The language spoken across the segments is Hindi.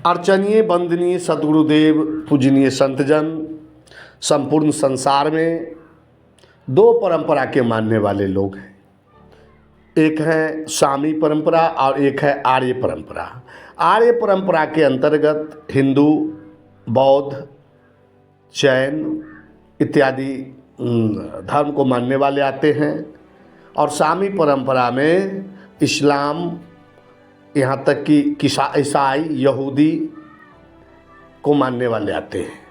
अर्चनीय वंदनीय सद्गुरुदेव पूजनीय संतजन, संपूर्ण संसार में दो परंपरा के मानने वाले लोग हैं। एक है सामी परंपरा और एक है आर्य परंपरा। आर्य परंपरा के अंतर्गत हिंदू, बौद्ध, जैन इत्यादि धर्म को मानने वाले आते हैं और सामी परंपरा में इस्लाम, यहाँ तक कि ईसाई, यहूदी को मानने वाले आते हैं।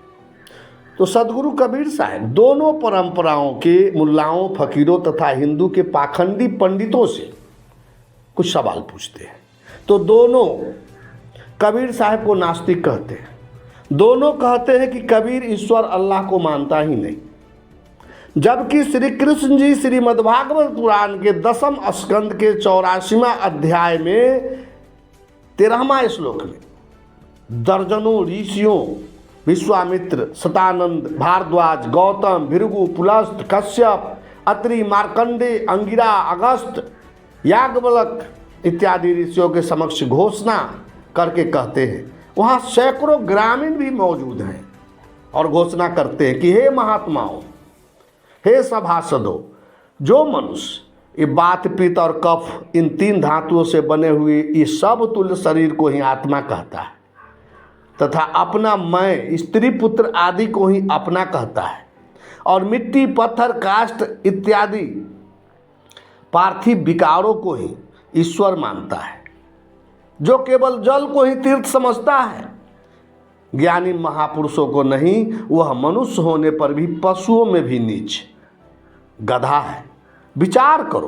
तो सदगुरु कबीर साहब दोनों परंपराओं के मुल्लाओं, फकीरों तथा हिंदू के पाखंडी पंडितों से कुछ सवाल पूछते हैं। तो दोनों कबीर साहब को नास्तिक कहते हैं। दोनों कहते हैं कि कबीर ईश्वर अल्लाह को मानता ही नहीं, जबकि श्री कृष्ण जी श्रीमद्भागवत पुराण के 10वें स्कंद के 84वां अध्याय में 13वां श्लोक में दर्जनों ऋषियों, विश्वामित्र, शतानंद, भारद्वाज, गौतम, भृगु, पुलस्त, कश्यप, अत्रि, मार्कंडे, अंगिरा, अगस्त, याज्ञवल्क्य इत्यादि ऋषियों के समक्ष घोषणा करके कहते हैं। वहाँ सैकड़ों ग्रामीण भी मौजूद हैं और घोषणा करते हैं कि हे महात्माओं, हे सभासदों, जो मनुष्य ये बात, पित्त और कफ इन 3 धातुओं से बने हुए ये सब तुल्य शरीर को ही आत्मा कहता है तथा अपना मैं, स्त्री, पुत्र आदि को ही अपना कहता है और मिट्टी, पत्थर, काष्ठ इत्यादि पार्थिव विकारों को ही ईश्वर मानता है, जो केवल जल को ही तीर्थ समझता है, ज्ञानी महापुरुषों को नहीं, वह मनुष्य होने पर भी पशुओं में भी नीच गधा है। विचार करो,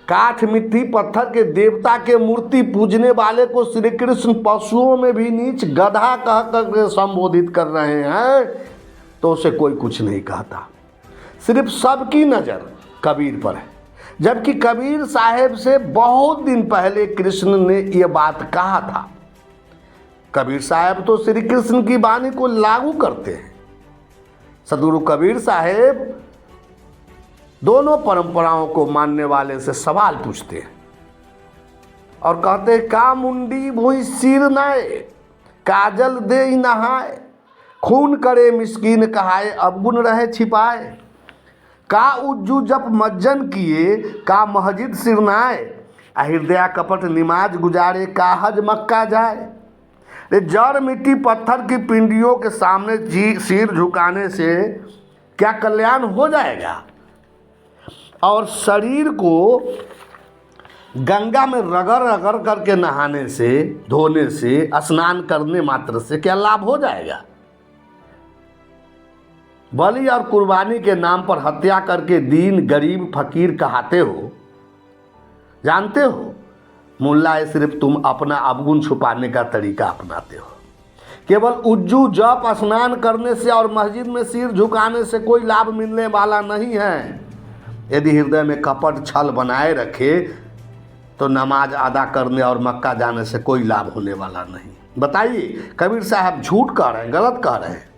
काठ, मिट्टी, पत्थर के देवता के मूर्ति पूजने वाले को श्री कृष्ण पशुओं में भी नीच गधा कह कर संबोधित कर रहे हैं, तो उसे कोई कुछ नहीं कहता। सिर्फ सबकी नज़र कबीर पर है, जबकि कबीर साहब से बहुत दिन पहले कृष्ण ने यह बात कहा था। कबीर साहब तो श्री कृष्ण की वाणी को लागू करते हैं। सदगुरु कबीर साहब दोनों परंपराओं को मानने वाले से सवाल पूछते हैं और कहते हैं, का मुंडी भूई सिर नाए, काजल दे नहाए, खून करे मिस्कीन कहाए, अवगुण रहे छिपाए, का उज्जू जप मज्जन किए, का महजिद सिरनाए, हृदय कपट निमाज गुजारे, का हज मक्का जाए। जड़ मिट्टी पत्थर की पिंडियों के सामने सिर झुकाने से क्या कल्याण हो जाएगा, और शरीर को गंगा में रगड़ रगड़ करके नहाने से, धोने से, स्नान करने मात्र से क्या लाभ हो जाएगा। बलि और कुर्बानी के नाम पर हत्या करके दीन, गरीब, फकीर कहाते हो। जानते हो, मुल्ला है सिर्फ तुम अपना अवगुण छुपाने का तरीका अपनाते हो। केवल उज्जू जप स्नान करने से और मस्जिद में सिर झुकाने से कोई लाभ मिलने वाला नहीं है। यदि हृदय में कपट, छल बनाए रखे तो नमाज अदा करने और मक्का जाने से कोई लाभ होने वाला नहीं। बताइए, कबीर साहब झूठ कह रहे हैं, गलत कह रहे हैं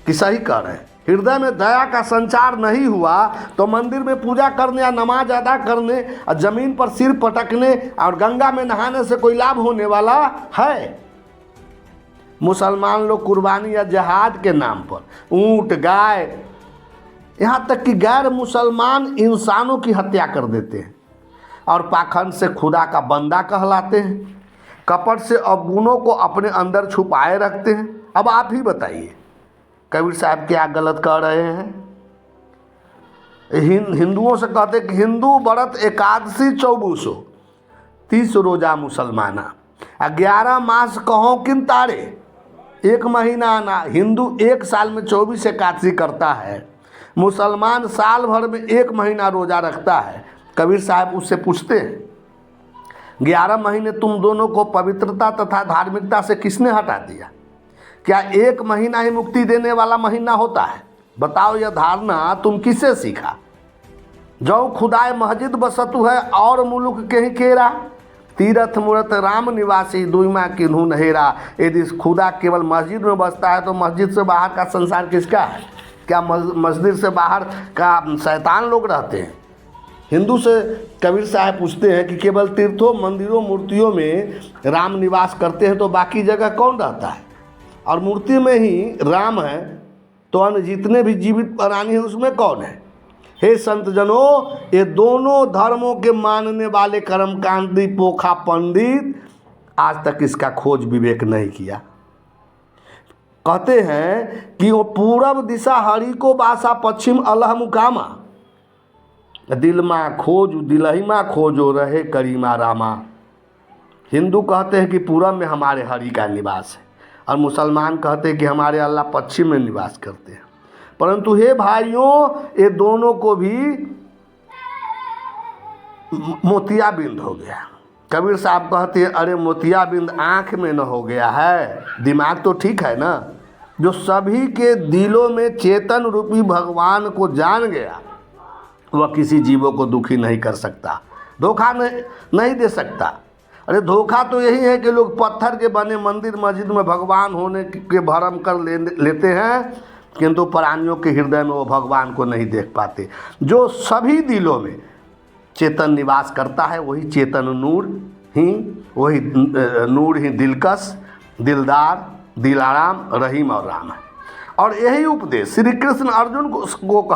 कि सही कह रहे हैं? हृदय में दया का संचार नहीं हुआ तो मंदिर में पूजा करने या नमाज अदा करने और जमीन पर सिर पटकने और गंगा में नहाने से कोई लाभ होने वाला है? मुसलमान लोग कुर्बानी या जिहाद के नाम पर ऊंट, गाय, यहाँ तक कि गैर मुसलमान इंसानों की हत्या कर देते हैं और पाखंड से खुदा का बंदा कहलाते हैं। कपट से अवगुणों को अपने अंदर छुपाए रखते हैं। अब आप ही बताइए, कबीर साहब क्या गलत कह रहे हैं? हिंदुओं से कहते कि हिंदू व्रत एकादशी 2400, 30 रोजा मुसलमाना, 11 मास कहो किन तारे, 1 महीना ना। हिंदू 1 साल में 24 एकादशी करता है, मुसलमान साल भर में 1 महीना रोजा रखता है। कबीर साहब उससे पूछते हैं, 11 महीने तुम दोनों को पवित्रता तथा धार्मिकता से किसने हटा दिया? क्या 1 महीना ही मुक्ति देने वाला महीना होता है? बताओ, यह धारणा तुम किससे सीखा? जो खुदाए मस्जिद बसतु है और मुलुक के ही केरा, तीरथ मूरत राम निवासी, दुईमा किन्हू नहेरा। यदि खुदा केवल मस्जिद में बसता है तो मस्जिद से बाहर का संसार किसका है? क्या मस्जिद से बाहर का शैतान लोग रहते हैं? हिंदू से कबीर साहब पूछते हैं कि केवल तीर्थों मंदिरों मूर्तियों में राम निवास करते हैं तो बाकी जगह कौन रहता है, और मूर्ति में ही राम है तो अन्य जितने भी जीवित प्राणी हैं उसमें कौन है। हे संत जनों, ये दोनों धर्मों के मानने वाले कर्मकांडी पोखा पंडित आज तक इसका खोज विवेक नहीं किया। कहते हैं कि वो पूरब दिशा हरि को बासा पश्चिम अलह मुकामा, दिलमा खोजो दिलहिमा खोजो रहे करीमा रामा। हिंदू कहते हैं कि पूरब में हमारे हरि का निवास है और मुसलमान कहते हैं कि हमारे अल्लाह पश्चिम में निवास करते हैं। परंतु हे भाइयों, ये दोनों को भी मोतियाबिंद हो गया। कबीर साहब कहते हैं अरे मोतियाबिंद आँख में न हो गया है, दिमाग तो ठीक है ना। जो सभी के दिलों में चेतन रूपी भगवान को जान गया वह किसी जीवों को दुखी नहीं कर सकता, धोखा नहीं दे सकता। अरे धोखा तो यही है कि लोग पत्थर के बने मंदिर मस्जिद में भगवान होने के भरम कर लेते हैं, किंतु प्राणियों के हृदय में वो भगवान को नहीं देख पाते। जो सभी दिलों में चेतन निवास करता है वही चेतन नूर ही दिलकश, दिलदार, दिलाराम, रहीम और राम है। और यही उपदेश श्री कृष्ण अर्जुन को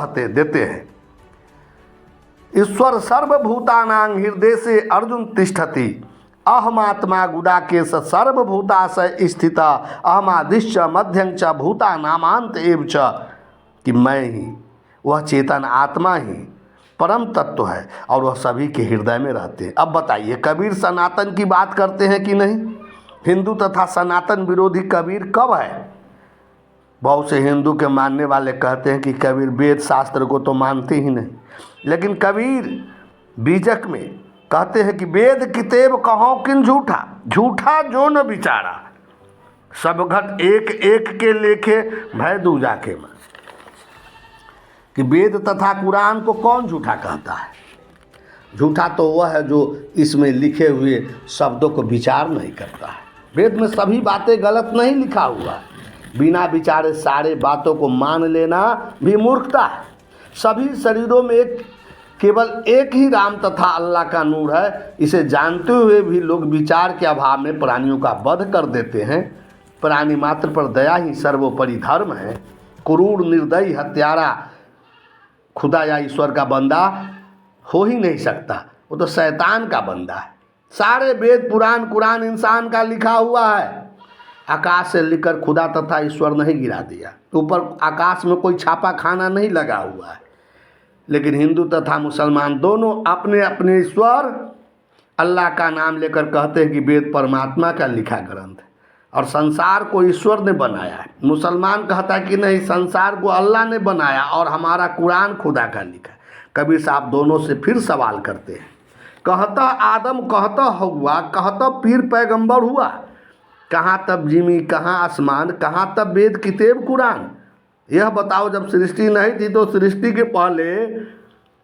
देते हैं। ईश्वर सर्वभूतानां हृदय से अर्जुन तिष्ठति, अहमात्मा गुडाकेश सर्वभूताशय स्थित, अहमादिश्च मध्यं च भूतानामांत एव च, कि मैं ही वह चेतन आत्मा ही परम तत्व है और वह सभी के हृदय में रहते हैं। अब बताइए, कबीर सनातन की बात करते हैं कि नहीं? हिंदू तथा सनातन विरोधी कबीर कब है? बहुत से हिंदू के मानने वाले कहते हैं कि कबीर वेद शास्त्र को तो मानते ही नहीं, लेकिन कबीर बीजक में कहते हैं कि वेद कितेब कहो किन झूठा, झूठा जो न विचारा, सब घट एक एक के लेखे भय दूजा के मन। कि वेद तथा कुरान को कौन झूठा कहता है? झूठा तो वह है जो इसमें लिखे हुए शब्दों को विचार नहीं करता है। वेद में सभी बातें गलत नहीं लिखा हुआ है, बिना विचारे सारे बातों को मान लेना भी मूर्खता है। सभी शरीरों में केवल एक ही राम तथा अल्लाह का नूर है, इसे जानते हुए भी लोग विचार के अभाव में प्राणियों का वध कर देते हैं। प्राणी मात्र पर दया ही सर्वोपरि धर्म है। क्रूर, निर्दयी, हत्यारा खुदा या ईश्वर का बंदा हो ही नहीं सकता, वो तो शैतान का बंदा है। सारे वेद पुराण कुरान इंसान का लिखा हुआ है। आकाश से लिखकर खुदा तथा ईश्वर नहीं गिरा दिया, ऊपर आकाश में कोई छापा खाना नहीं लगा हुआ है। लेकिन हिंदू तथा मुसलमान दोनों अपने अपने ईश्वर अल्लाह का नाम लेकर कहते हैं कि वेद परमात्मा का लिखा ग्रंथ है और संसार को ईश्वर ने बनाया है। मुसलमान कहता है कि नहीं, संसार को अल्लाह ने बनाया और हमारा कुरान खुदा का लिखा है। कबीर साहब दोनों से फिर सवाल करते हैं, कहता आदम, कहता हव्वा, कहता पीर पैगंबर हुआ, कहाँ तब जिमी, कहाँ आसमान, कहाँ तब वेद किताब कुरान। यह बताओ, जब सृष्टि नहीं थी तो सृष्टि के पहले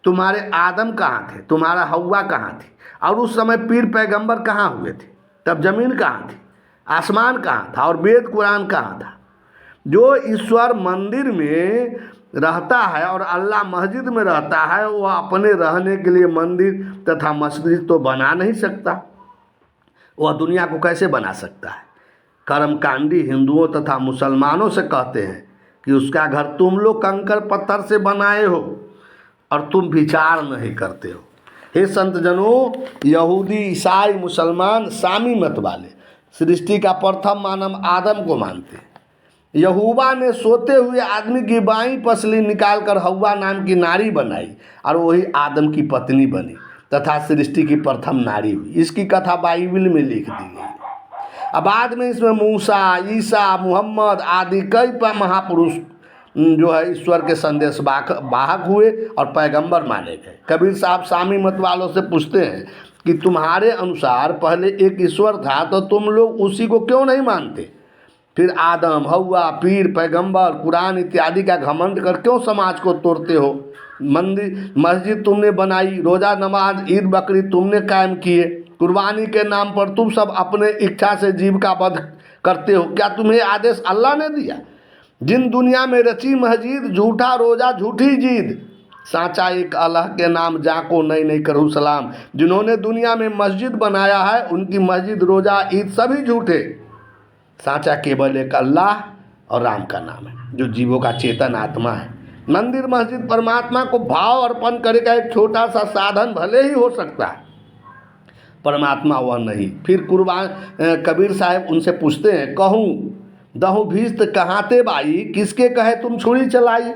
तुम्हारे आदम कहाँ थे, तुम्हारा हव्वा कहाँ थी, और उस समय पीर पैगंबर कहाँ हुए थे, तब जमीन कहाँ थी, आसमान कहाँ था और वेद कुरान कहाँ था। जो ईश्वर मंदिर में रहता है और अल्लाह मस्जिद में रहता है, वह अपने रहने के लिए मंदिर तथा मस्जिद तो बना नहीं सकता, वह दुनिया को कैसे बना सकता है। कर्मकांडी हिंदुओं तथा मुसलमानों से कहते हैं कि उसका घर तुम लोग कंकड़ पत्थर से बनाए हो और तुम विचार नहीं करते हो। हे संत जनों, यहूदी, ईसाई, मुसलमान, सामी मत वाले सृष्टि का प्रथम मानव आदम को मानते हैं। यहोवा ने सोते हुए आदमी की बाईं पसली निकालकर हव्वा नाम की नारी बनाई और वही आदम की पत्नी बनी तथा सृष्टि की प्रथम नारी हुई। इसकी कथा बाइबल में लिख दी गई। अब बाद में इसमें मूसा, ईसा, मुहम्मद आदि कई महापुरुष जो है ईश्वर के संदेश वाहक हुए और पैगंबर माने गए। कबीर साहब सामी मत वालों से पूछते हैं कि तुम्हारे अनुसार पहले एक ईश्वर था तो तुम लोग उसी को क्यों नहीं मानते? फिर आदम, हव्वा, पीर, पैगंबर, कुरान इत्यादि का घमंड कर क्यों समाज को तोड़ते हो? मंदिर मस्जिद तुमने बनाई, रोज़ा नमाज ईद बकरी तुमने कायम किए, कुर्बानी के नाम पर तुम सब अपने इच्छा से जीव का वध करते हो। क्या तुम्हें आदेश अल्लाह ने दिया? जिन दुनिया में रची मस्जिद, झूठा रोज़ा, झूठी जीद, साचा एक अल्लाह के नाम जाको नहीं नहीं करूँ सलाम। जिन्होंने दुनिया में मस्जिद बनाया है उनकी मस्जिद, रोज़ा, ईद सभी झूठे। साचा केवल एक अल्लाह और राम का नाम है जो जीवों का चेतन आत्मा है। मंदिर मस्जिद परमात्मा को भाव अर्पण करे का एक छोटा सा साधन भले ही हो सकता है, परमात्मा वह नहीं। फिर कुर्बान कबीर साहब उनसे पूछते हैं, कहूँ दहु भीस्त कहाते बाई, किसके कहे तुम छुरी चलाई।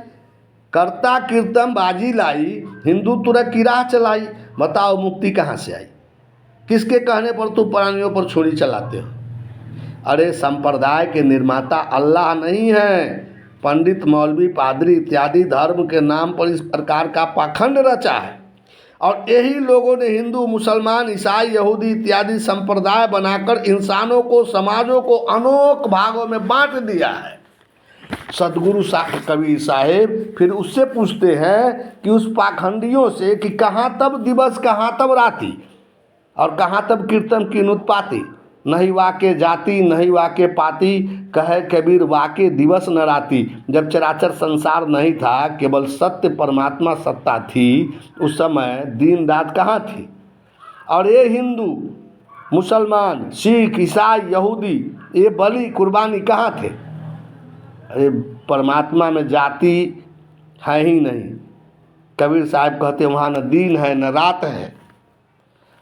करता कीर्तन बाजी लाई, हिंदू तुरक की राह चलाई। बताओ मुक्ति कहाँ से आई, किसके कहने पर तुम प्राणियों पर छुरी चलाते हो। अरे संप्रदाय के निर्माता अल्लाह नहीं है, पंडित मौलवी पादरी इत्यादि धर्म के नाम पर इस प्रकार का पाखंड रचा है। और यही लोगों ने हिंदू, मुसलमान, ईसाई, यहूदी इत्यादि संप्रदाय बनाकर इंसानों को, समाजों को अनोख भागों में बांट दिया है। सदगुरु कबीर साहेब फिर उससे पूछते हैं कि उस पाखंडियों से कि कहाँ तब दिवस, कहाँ तब राति, और कहाँ तब कीर्तन की उत्पाती। नहीं वाके जाति, नहीं वाके पाती, कहे कबीर वाके दिवस न राति। जब चराचर संसार नहीं था, केवल सत्य परमात्मा सत्ता थी, उस समय दिन रात कहाँ थी। और ये हिंदू, मुसलमान, सिख, ईसाई, यहूदी, ये बलि कुर्बानी कहाँ थे। अरे परमात्मा में जाति है ही नहीं। कबीर साहब कहते वहाँ न दिन है न रात है।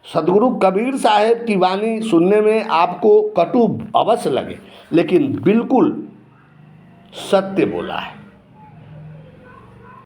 सदगुरु कबीर साहब की वाणी सुनने में आपको कटु अवश्य लगे, लेकिन बिल्कुल सत्य बोला है।